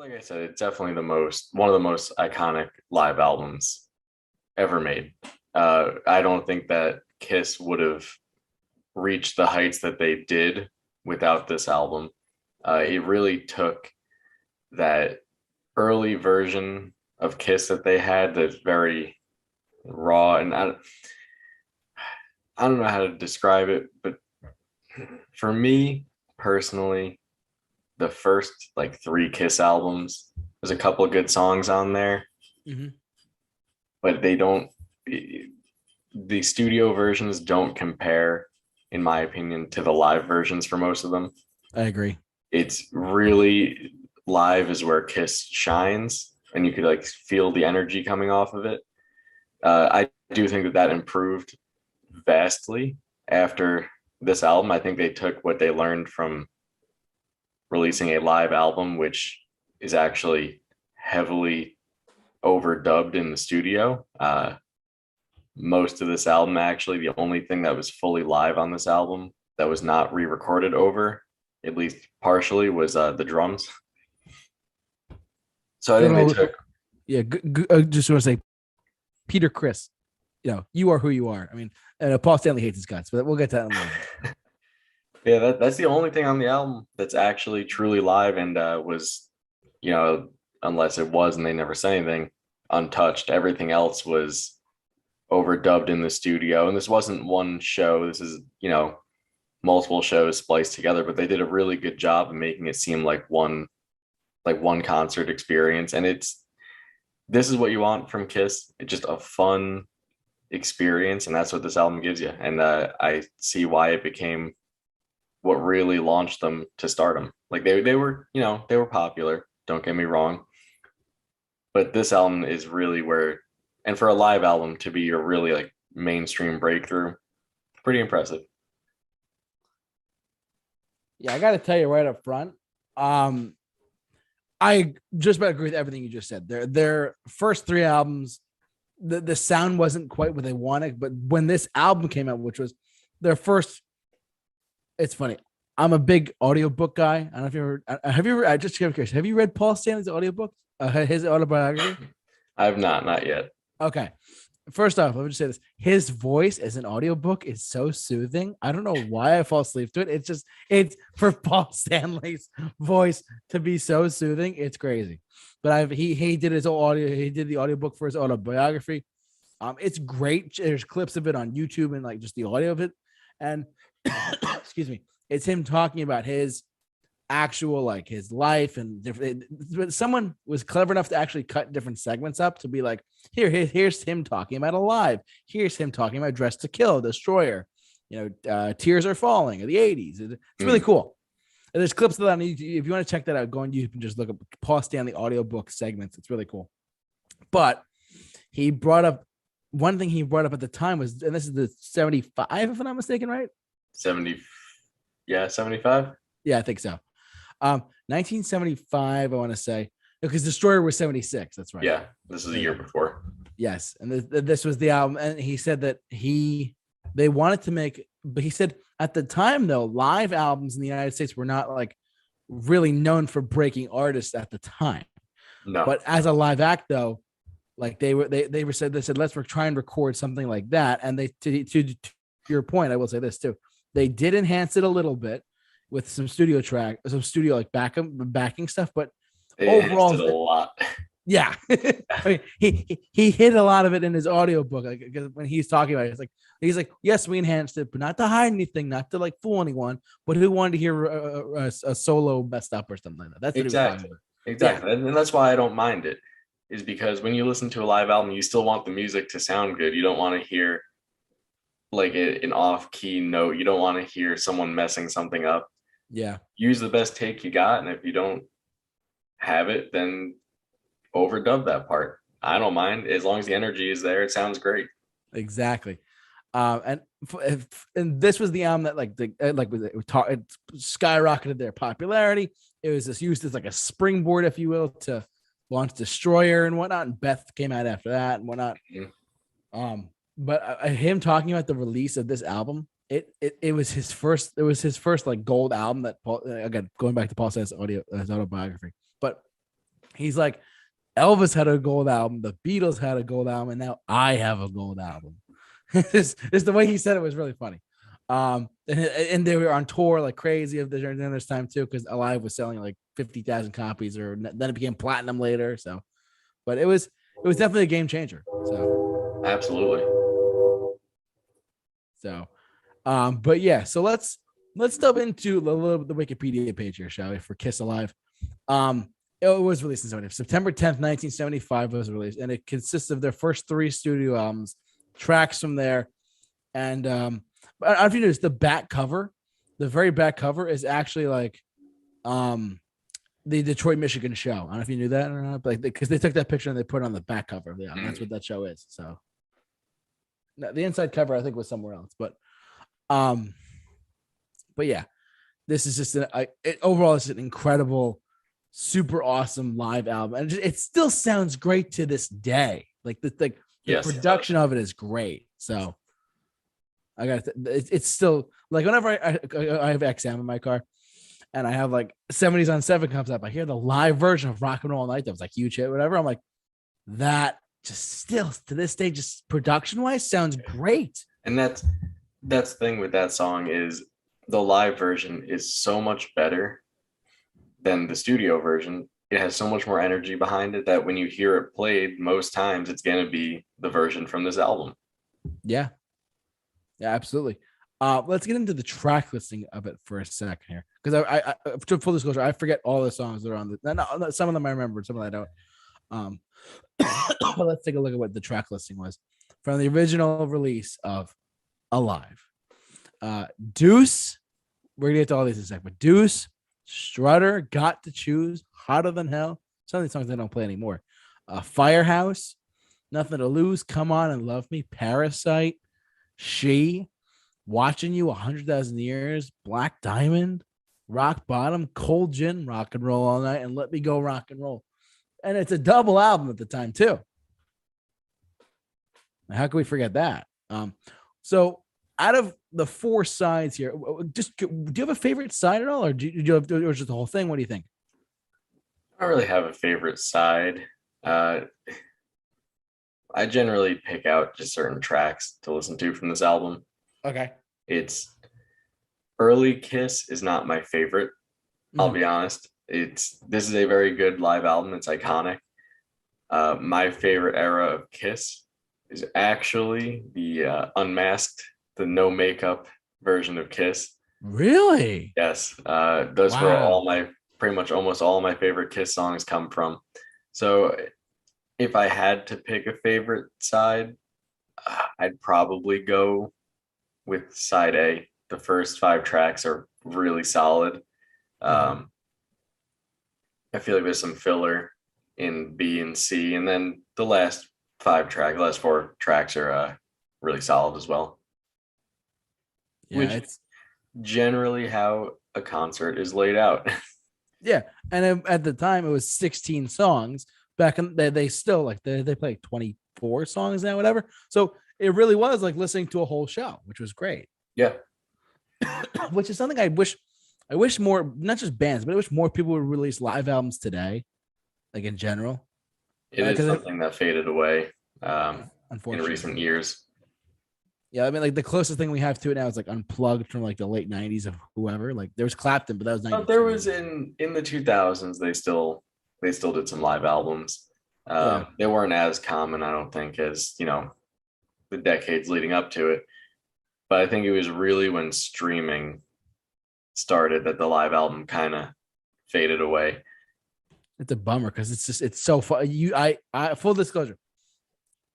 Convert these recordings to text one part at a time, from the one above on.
Like I said, it's definitely one of the most iconic live albums ever made. I don't think that Kiss would have reached the heights that they did without this album. It really took that early version of Kiss that they had that's very raw, and I don't know how to describe it, but for me personally, the first like three Kiss albums, there's a couple of good songs on there, Hmm. but they don't, the studio versions don't compare, in my opinion, to the live versions for most of them. I agree. It's really live is where Kiss shines, and you could like feel the energy coming off of it. I do think that that improved vastly after this album. I think they took what they learned from releasing a live album, which is actually heavily overdubbed in the studio. Most of this album, actually, the only thing that was fully live on this album that was not re-recorded over, at least partially, was the drums. So I Good think they old, took. yeah. Just want to say, Peter Chris, you are who you are. I mean, Paul Stanley hates his guts, but we'll get to that in a little bit. Yeah, that's the only thing on the album that's actually truly live and was, you know, unless it was and they never said anything, untouched. Everything else was overdubbed in the studio. And this wasn't one show. This is, multiple shows spliced together, but they did a really good job of making it seem like one concert experience. And this is what you want from Kiss. It's just a fun experience, and that's what this album gives you. And I see why it became what really launched them to stardom. Like they were, they were popular. Don't get me wrong, but this album is really where, and for a live album to be your really like mainstream breakthrough, pretty impressive. Yeah, I got to tell you right up front. Um, I just about agree with everything you just said. Their first three albums, the sound wasn't quite what they wanted, but when this album came out, which was their first, it's funny. I'm a big audiobook guy. I don't know if you ever have you ever I just curious. Have you read Paul Stanley's audiobook? His autobiography? I have not yet. Okay. First off, let me just say this. His voice as an audiobook is so soothing. I don't know why I fall asleep to it. It's for Paul Stanley's voice to be so soothing. It's crazy. But he did his own audio, he did the audiobook for his autobiography. It's great. There's clips of it on YouTube and like just the audio of it. And excuse me, it's him talking about his actual like his life and different. But someone was clever enough to actually cut different segments up to be like, here's him talking about Alive, here's him talking about Dress to Kill, Destroyer, Tears Are Falling in the 80s. It's really cool. And there's clips of that on YouTube. If you want to check that out, go on YouTube and just look up Paul Stanley audiobook segments. It's really cool. But he brought up one thing he brought up at the time was, and this is the 75, if I'm not mistaken, right? 70, yeah, 75. Yeah, I think so. 1975, I want to say, because Destroyer was 76. That's right. Yeah, this is a year before. Yes, and this was the album, and he said that they wanted to make, but he said at the time though, live albums in the United States were not like really known for breaking artists at the time. No, but as a live act though, like they said let's try and record something like that, and they to your point, I will say this too, they did enhance it a little bit with some studio like backing stuff, but it overall, a lot. Yeah, I mean, he hit a lot of it in his audiobook. Like when he's talking about it, he's like, yes, we enhanced it, but not to hide anything, not to like fool anyone. But who wanted to hear a solo messed up or something like that? That's what Exactly, Yeah. and that's why I don't mind it. Is because when you listen to a live album, you still want the music to sound good. You don't want to hear like an off-key note. You don't want to hear someone messing something up. Yeah. Use the best take you got, and if you don't have it, then overdub that part. I don't mind as long as the energy is there. It sounds great. Exactly. And this was the album that it skyrocketed their popularity. It was just used as like a springboard, if you will, to launch Destroyer and whatnot. And Beth came out after that and whatnot. Mm-hmm. But him talking about the release of this album, it was his first. It was his first like gold album that Paul, again, going back to Paul Stanley's autobiography. But He's like, Elvis had a gold album, the Beatles had a gold album, and now I have a gold album. This the way he said it was really funny. And they were on tour like crazy during this time too, because Alive was selling like 50,000 copies, or then it became platinum later. So, but it was definitely a game changer. Absolutely. But yeah, so let's delve into the Wikipedia page here, shall we, for Kiss Alive. It was released in 70. September 10th, 1975 was released, and it consists of their first 3 studio albums, tracks from there. And I don't know if you noticed the back cover, the very back cover is actually like the Detroit, Michigan show. I don't know if you knew that or not, but because they took that picture and they put it on the back cover of the album. That's what that show is. So the inside cover, I think, was somewhere else, but yeah, this is just overall it's an incredible, super awesome live album, and it still sounds great to this day. Like the production of it is great. So I got it's still like whenever I have XM in my car, and I have like 70s on 7 comes up, I hear the live version of Rock and Roll All Night that was like huge hit, whatever. I'm like, that just still to this day, just production wise, sounds great. And that's the thing with that song is the live version is so much better than the studio version. It has so much more energy behind it that when you hear it played, most times it's going to be the version from this album. Yeah, absolutely. Let's get into the track listing of it for a second here, because I to full disclosure, I forget all the songs that are on the. Some of them I remember, some of them I don't. But let's take a look at what the track listing was from the original release of Alive. Deuce, we're gonna get to all these in a second, but Deuce, Strutter, Got to Choose, Hotter Than Hell. Some of these songs they don't play anymore. Firehouse, Nothing to Lose, Come On and Love Me, Parasite, She, Watching You 100,000 Years, Black Diamond, Rock Bottom, Cold Gin, Rock and Roll All Night, and Let Me Go Rock and Roll. And it's a double album at the time too. How can we forget that? So out of the 4 sides here, just do you have a favorite side at all, or do you have, or just the whole thing? What do you think? I don't really have a favorite side. I generally pick out just certain tracks to listen to from this album. Okay. It's early Kiss is not my favorite. I'll be honest. This is a very good live album. It's iconic. My favorite era of Kiss is actually the unmasked, the no makeup version of Kiss. Really? Yes. Those were pretty much almost all my favorite Kiss songs come from. So if I had to pick a favorite side, I'd probably go with side A. The first 5 tracks are really solid. I feel like there's some filler in B and C, and then the last 4 tracks are really solid as well. Yeah, which it's generally how a concert is laid out. yeah, and at the time it was 16 songs. Back in they still like they play 24 songs now, whatever. So it really was like listening to a whole show, which was great. Yeah. Which is something I wish more, not just bands, but I wish more people would release live albums today, like in general. It is something that faded away in unfortunately recent years. Yeah, I mean, like the closest thing we have to it now is like Unplugged from like the late 90s of whoever. Like there was Clapton, but that was 90s. There was in the 2000s they still did some live albums. They weren't as common, I don't think, as the decades leading up to it. But I think it was really when streaming started that the live album kind of faded away. It's a bummer because it's so fun. I full disclosure,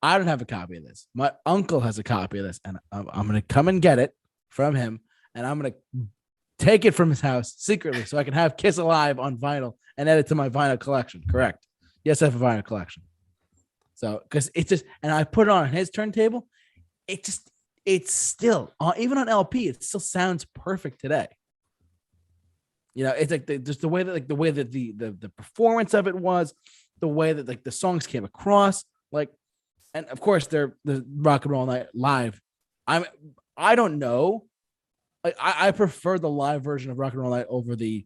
I don't have a copy of this. My uncle has a copy of this, and I'm gonna come and get it from him, and I'm gonna take it from his house secretly so I can have Kiss Alive on vinyl and add it to my vinyl collection. Correct? Yes, I have a vinyl collection. So because it's just, and I put it on his turntable, it's still even on LP, it still sounds perfect today. It's like just the way that the performance of it was, the way that like the songs came across, like, and of course they're the Rock and Roll Night live. I don't know. I prefer the live version of Rock and Roll Night over the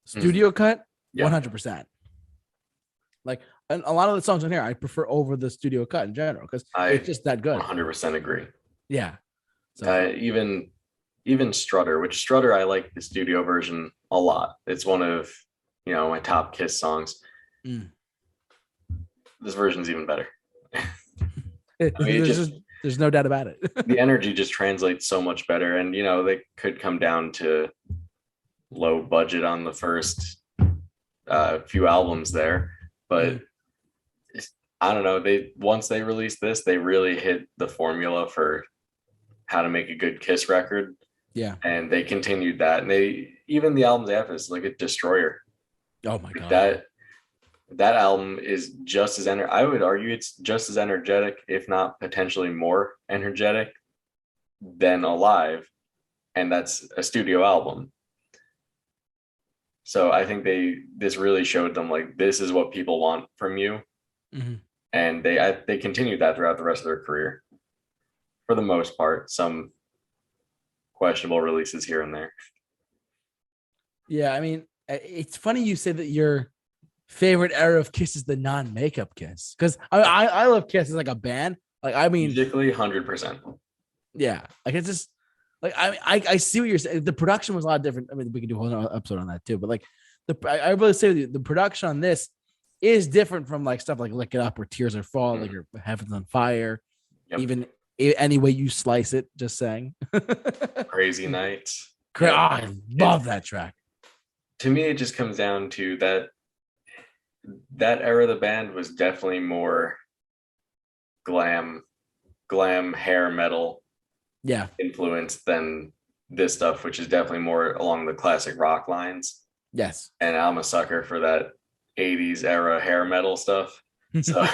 studio cut, 100%. Like, and a lot of the songs on here I prefer over the studio cut in general because it's I just that good. 100% agree. Yeah. So Even Strutter, which Strutter, I like the studio version a lot. It's one of, my top Kiss songs. mm. This version's even better. I mean, There's no doubt about it. the energy just translates so much better. And, they could come down to low budget on the first few albums there. But I don't know. Once they released this, they really hit the formula for how to make a good Kiss record. Yeah. And they continued that. And even the albums after this, like a Destroyer. Oh my god. That album is just as I would argue it's just as energetic, if not potentially more energetic than Alive, and that's a studio album. So I think this really showed them like this is what people want from you, and they continued that throughout the rest of their career. For the most part, some questionable releases here and there. Yeah, I mean, it's funny you say that your favorite era of Kiss is the non-makeup Kiss, because I love Kiss as like a band. Like, I mean, musically, 100%. Yeah, like it's just like I see what you're saying. The production was a lot different. I mean, we can do a whole episode on that too. But like I really say with you, the production on this is different from like stuff like Lick It Up or Tears Are Falling, like your Heaven's on Fire. Yep. Even any way you slice it, just saying. Crazy Nights. Oh, I love that track. To me, it just comes down to that era of the band was definitely more glam hair metal influence than this stuff, which is definitely more along the classic rock lines. Yes. And I'm a sucker for that 80s era hair metal stuff. So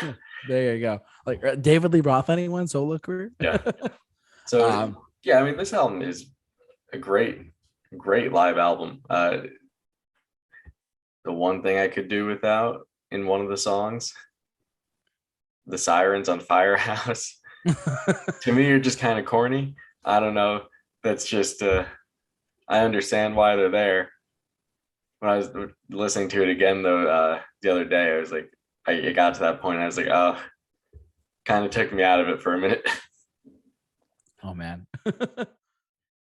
there you go. Like David Lee Roth, anyone solo career? Yeah. So I mean, this album is a great live album. The one thing I could do without in one of the songs, the sirens on Firehouse, to me are just kind of corny. I don't know. That's just I understand why they're there. When I was listening to it again though, the other day, I was like, it got to that point. I was like, oh, kind of took me out of it for a minute. Oh man.